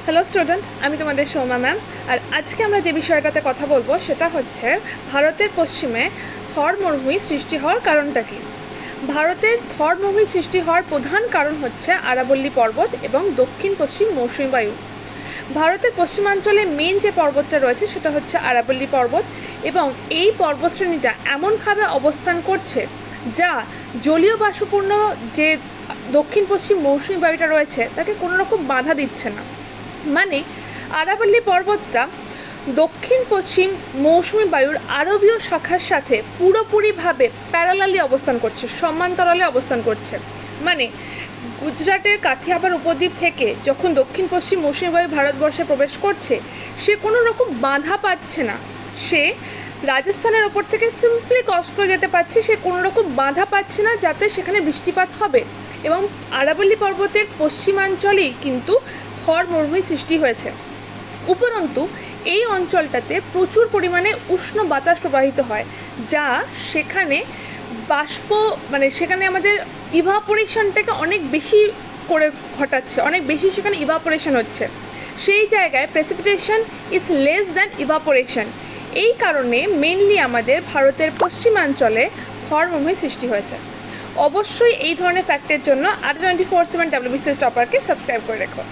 Hello student, আমি তোমাদের Soumya ma'am. আর আজকে আমরা যে বিষয়টাতে কথা বলবো সেটা হচ্ছে ভারতের পশ্চিমে থর মরুভূমি সৃষ্টি হওয়ার কারণটা কি। ভারতের থর মরুভূমি সৃষ্টি হওয়ার প্রধান কারণ হচ্ছে আরাবল্লী পর্বত এবং দক্ষিণ পশ্চিম মৌসুমী বায়ু। ভারতের পশ্চিমাঞ্চলে মেন যে পর্বতটা রয়েছে সেটা হচ্ছে আরাবল্লী পর্বত, এবং এই পর্বতশ্রেণীটা এমনভাবে অবস্থান করছে যা জলীয় বাষ্পপূর্ণ যে দক্ষিণ পশ্চিম মৌসুমী বায়ুটা রয়েছে তাকে কোনো রকম বাধা দিচ্ছে না। মানে আরাবল্লী পর্বতটা দক্ষিণ পশ্চিম মৌসুমী বায়ুর আরবীয় শাখার সাথে পুরোপুরিভাবে প্যারালালি অবস্থান করছে, সমান্তরালে অবস্থান করছে। মানে গুজরাটের কাথিয়াবাড় উপদ্বীপ থেকে যখন দক্ষিণ পশ্চিম মৌসুমী বায়ু ভারতবর্ষে প্রবেশ করছে, সে কোনো রকম বাধা পাচ্ছে না। সে রাজস্থানের ওপর থেকে সিম্পলি ক্রস করে যেতে পারছে, সে কোনো রকম বাধা পাচ্ছে না যাতে সেখানে বৃষ্টিপাত হবে। এবং আরাবল্লী পর্বতের পশ্চিমাঞ্চলেই কিন্তু থর মরুভূমি সৃষ্টি হয়েছে। উপরন্তু এই অঞ্চলটাতে প্রচুর পরিমাণে উষ্ণ বাতাস প্রবাহিত হয়, যা সেখানে সেখানে আমাদের ইভাপোরেশনটাকে অনেক বেশি করে ঘটাচ্ছে, অনেক বেশি সেখানে ইভাপোরেশন হচ্ছে। সেই জায়গায় precipitation is less than evaporation. এই কারণে মেনলি আমাদের ভারতের পশ্চিমাঞ্চলে থর মরুভূমি সৃষ্টি হয়েছে। অবশ্যই এই ধরনের ফ্যাক্টের জন্য Adda247 WBCS Topperকে সাবস্ক্রাইব করে রেখো।